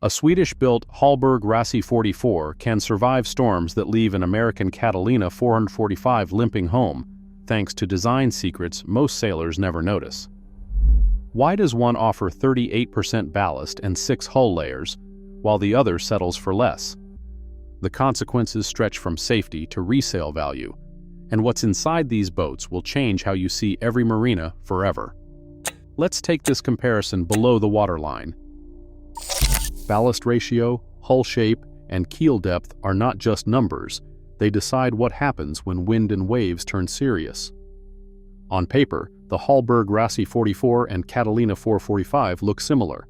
A Swedish-built Hallberg Rassy 44 can survive storms that leave an American Catalina 445 limping home, thanks to design secrets most sailors never notice. Why does one offer 38% ballast and 6 hull layers, while the other settles for less? The consequences stretch from safety to resale value, and what's inside these boats will change how you see every marina forever. Let's take this comparison below the waterline. Ballast ratio, hull shape, and keel depth are not just numbers, they decide what happens when wind and waves turn serious. On paper, the Hallberg Rassy 44 and Catalina 445 look similar.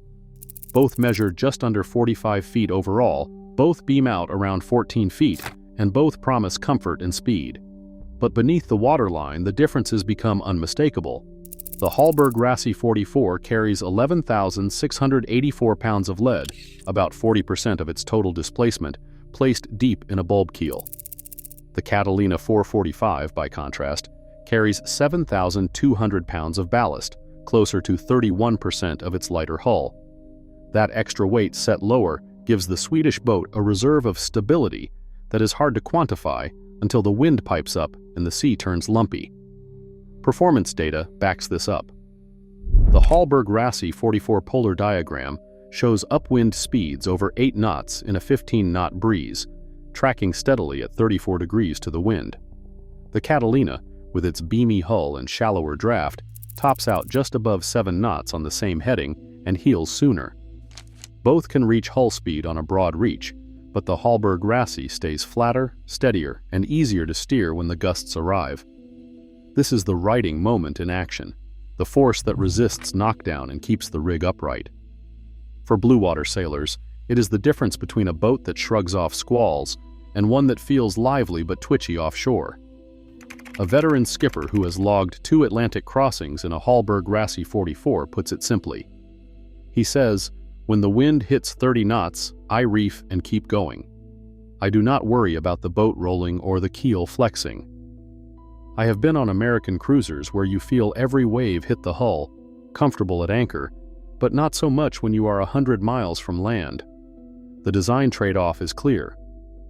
Both measure just under 45 feet overall, both beam out around 14 feet, and both promise comfort and speed. But beneath the waterline, the differences become unmistakable. The Hallberg Rassy 44 carries 11,684 pounds of lead, about 40% of its total displacement, placed deep in a bulb keel. The Catalina 445, by contrast, carries 7,200 pounds of ballast, closer to 31% of its lighter hull. That extra weight set lower gives the Swedish boat a reserve of stability that is hard to quantify until the wind pipes up and the sea turns lumpy. Performance data backs this up. The Hallberg Rassy 44 polar diagram shows upwind speeds over 8 knots in a 15-knot breeze, tracking steadily at 34 degrees to the wind. The Catalina, with its beamy hull and shallower draft, tops out just above 7 knots on the same heading and heels sooner. Both can reach hull speed on a broad reach, but the Hallberg Rassy stays flatter, steadier, and easier to steer when the gusts arrive. This is the righting moment in action, the force that resists knockdown and keeps the rig upright. For blue water sailors, it is the difference between a boat that shrugs off squalls and one that feels lively but twitchy offshore. A veteran skipper who has logged 2 Atlantic crossings in a Hallberg Rassy 44 puts it simply. He says, "When the wind hits 30 knots, I reef and keep going. I do not worry about the boat rolling or the keel flexing." I have been on American cruisers where you feel every wave hit the hull, comfortable at anchor, but not so much when you are 100 miles from land. The design trade-off is clear.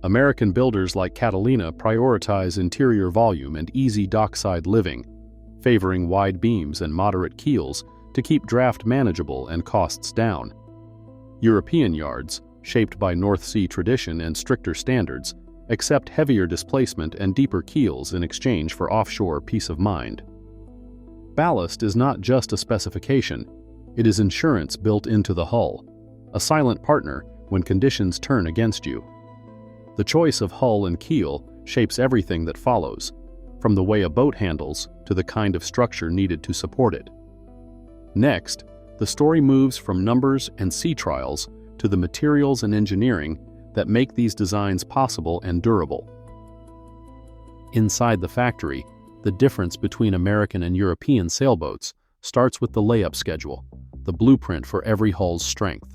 American builders like Catalina prioritize interior volume and easy dockside living, favoring wide beams and moderate keels to keep draft manageable and costs down. European yards, shaped by North Sea tradition and stricter standards, accept heavier displacement and deeper keels in exchange for offshore peace of mind. Ballast is not just a specification, it is insurance built into the hull, a silent partner when conditions turn against you. The choice of hull and keel shapes everything that follows, from the way a boat handles to the kind of structure needed to support it. Next, the story moves from numbers and sea trials to the materials and engineering that make these designs possible and durable. Inside the factory, the difference between American and European sailboats starts with the layup schedule, the blueprint for every hull's strength.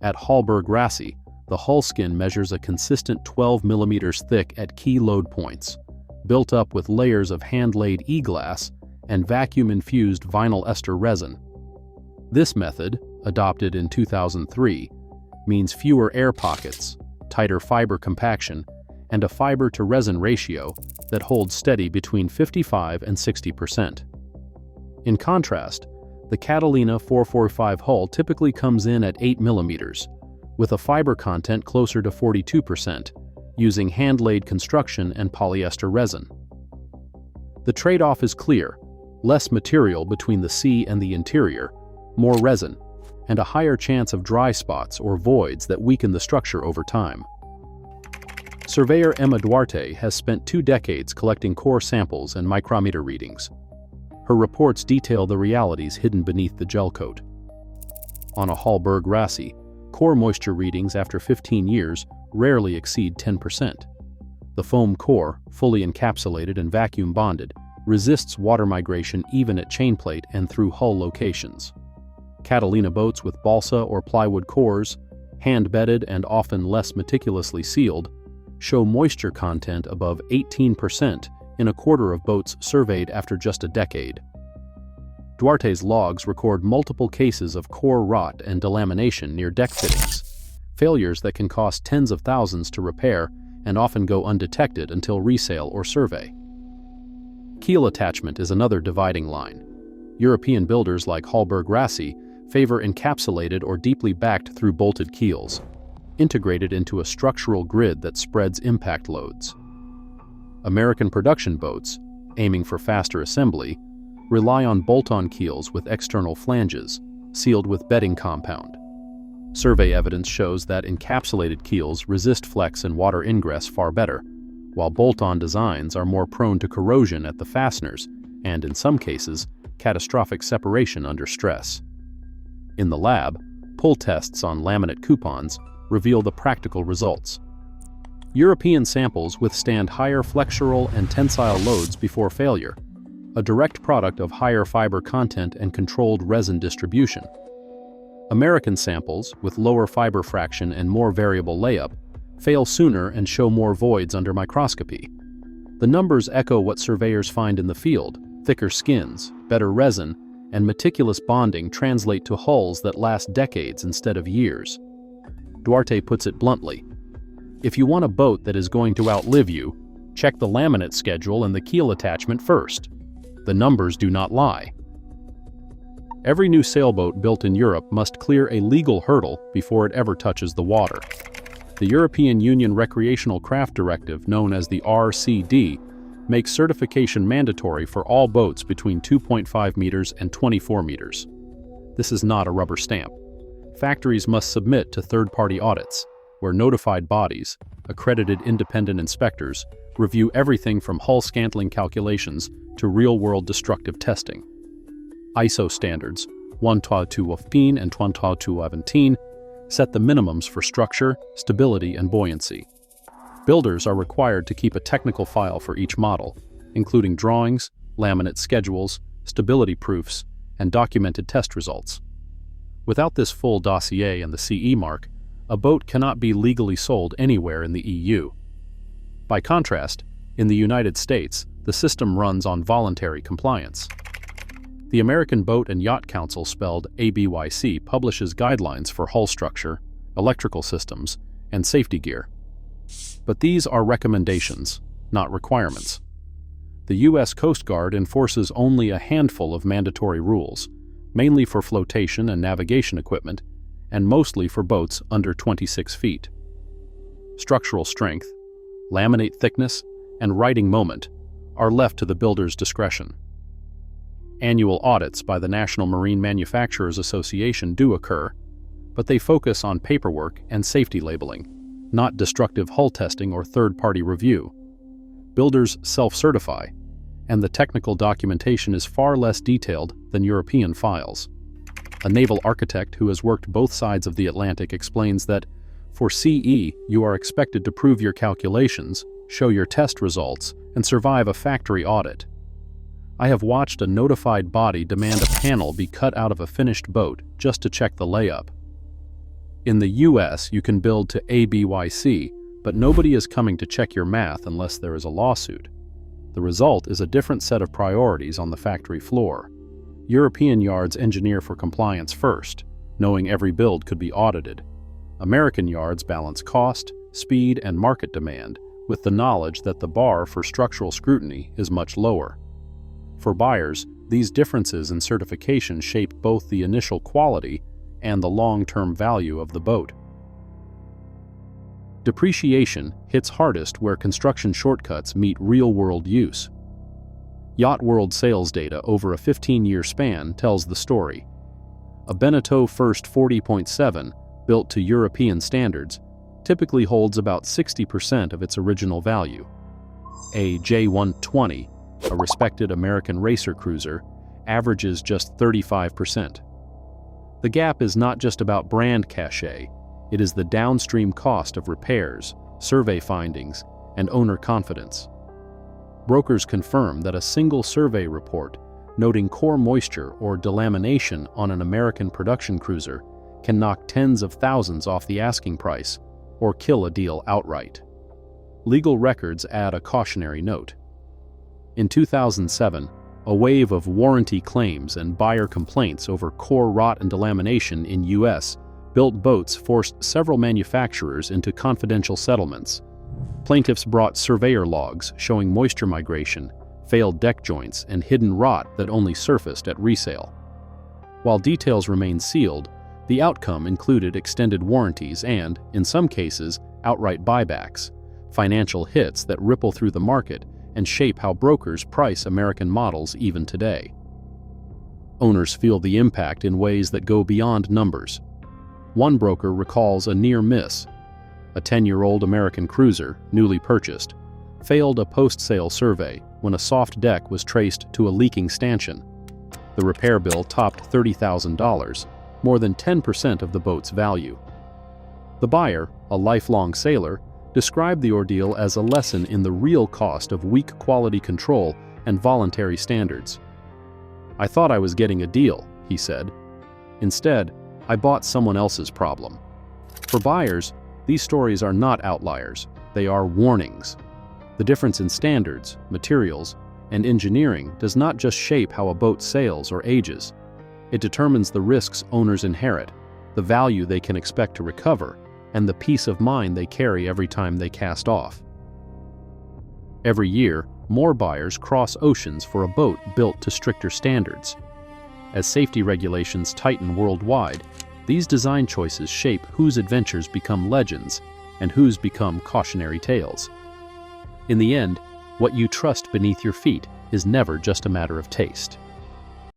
At Hallberg Rassy, the hull skin measures a consistent 12 millimeters thick at key load points, built up with layers of hand-laid E-glass and vacuum-infused vinyl ester resin. This method, adopted in 2003, means fewer air pockets, tighter fiber compaction, and a fiber-to-resin ratio that holds steady between 55 and 60%. In contrast, the Catalina 445 hull typically comes in at 8 millimeters, with a fiber content closer to 42%, using hand-laid construction and polyester resin. The trade-off is clear: less material between the sea and the interior, more resin, and a higher chance of dry spots or voids that weaken the structure over time. Surveyor Emma Duarte has spent 2 decades collecting core samples and micrometer readings. Her reports detail the realities hidden beneath the gel coat. On a Hallberg Rassy, core moisture readings after 15 years rarely exceed 10%. The foam core, fully encapsulated and vacuum bonded, resists water migration even at chainplate and through hull locations. Catalina boats with balsa or plywood cores, hand-bedded and often less meticulously sealed, show moisture content above 18% in a quarter of boats surveyed after just a decade. Duarte's logs record multiple cases of core rot and delamination near deck fittings, failures that can cost tens of thousands to repair and often go undetected until resale or survey. Keel attachment is another dividing line. European builders like Hallberg Rassy favor encapsulated or deeply backed through bolted keels, integrated into a structural grid that spreads impact loads. American production boats, aiming for faster assembly, rely on bolt-on keels with external flanges, sealed with bedding compound. Survey evidence shows that encapsulated keels resist flex and water ingress far better, while bolt-on designs are more prone to corrosion at the fasteners and, in some cases, catastrophic separation under stress. In the lab, pull tests on laminate coupons reveal the practical results. European samples withstand higher flexural and tensile loads before failure, a direct product of higher fiber content and controlled resin distribution. American samples, with lower fiber fraction and more variable layup, fail sooner and show more voids under microscopy. The numbers echo what surveyors find in the field: thicker skins, better resin, and meticulous bonding translate to hulls that last decades instead of years. Duarte puts it bluntly: if you want a boat that is going to outlive you, check the laminate schedule and the keel attachment first. The numbers do not lie. Every new sailboat built in Europe must clear a legal hurdle before it ever touches the water. The European Union Recreational Craft Directive, known as the RCD, makes certification mandatory for all boats between 2.5 meters and 24 meters. This is not a rubber stamp. Factories must submit to third-party audits, where notified bodies, accredited independent inspectors, review everything from hull scantling calculations to real-world destructive testing. ISO standards 13215 and 13217 set the minimums for structure, stability, and buoyancy. Builders are required to keep a technical file for each model, including drawings, laminate schedules, stability proofs, and documented test results. Without this full dossier and the CE mark, a boat cannot be legally sold anywhere in the EU. By contrast, in the United States, the system runs on voluntary compliance. The American Boat and Yacht Council, spelled ABYC, publishes guidelines for hull structure, electrical systems, and safety gear. But these are recommendations, not requirements. The U.S. Coast Guard enforces only a handful of mandatory rules, mainly for flotation and navigation equipment, and mostly for boats under 26 feet. Structural strength, laminate thickness, and righting moment are left to the builder's discretion. Annual audits by the National Marine Manufacturers Association do occur, but they focus on paperwork and safety labeling, not destructive hull testing or third-party review. Builders self-certify, and the technical documentation is far less detailed than European files. A naval architect who has worked both sides of the Atlantic explains that, for CE, you are expected to prove your calculations, show your test results, and survive a factory audit. I have watched a notified body demand a panel be cut out of a finished boat just to check the layup. In the US, you can build to ABYC, but nobody is coming to check your math unless there is a lawsuit. The result is a different set of priorities on the factory floor. European yards engineer for compliance first, knowing every build could be audited. American yards balance cost, speed, and market demand with the knowledge that the bar for structural scrutiny is much lower. For buyers, these differences in certification shape both the initial quality and the long-term value of the boat. Depreciation hits hardest where construction shortcuts meet real-world use. Yacht World sales data over a 15-year span tells the story. A Beneteau First 40.7, built to European standards, typically holds about 60% of its original value. A J120, a respected American racer cruiser, averages just 35%. The gap is not just about brand cachet, it is the downstream cost of repairs, survey findings, and owner confidence. Brokers confirm that a single survey report noting core moisture or delamination on an American production cruiser can knock tens of thousands off the asking price or kill a deal outright. Legal records add a cautionary note. In 2007, A wave of warranty claims and buyer complaints over core rot and delamination in U.S. built boats forced several manufacturers into confidential settlements. Plaintiffs brought surveyor logs showing moisture migration, failed deck joints, and hidden rot that only surfaced at resale. While details remained sealed, the outcome included extended warranties and, in some cases, outright buybacks, financial hits that ripple through the market and shape how brokers price American models even today. Owners feel the impact in ways that go beyond numbers. One broker recalls a near miss. A 10-year-old American cruiser, newly purchased, failed a post-sale survey when a soft deck was traced to a leaking stanchion. The repair bill topped $30,000, more than 10% of the boat's value. The buyer, a lifelong sailor, described the ordeal as a lesson in the real cost of weak quality control and voluntary standards. "I thought I was getting a deal," he said. "Instead, I bought someone else's problem." For buyers, these stories are not outliers, they are warnings. The difference in standards, materials, and engineering does not just shape how a boat sails or ages. It determines the risks owners inherit, the value they can expect to recover, and the peace of mind they carry every time they cast off. Every year, more buyers cross oceans for a boat built to stricter standards. As safety regulations tighten worldwide, these design choices shape whose adventures become legends and whose become cautionary tales. In the end, what you trust beneath your feet is never just a matter of taste.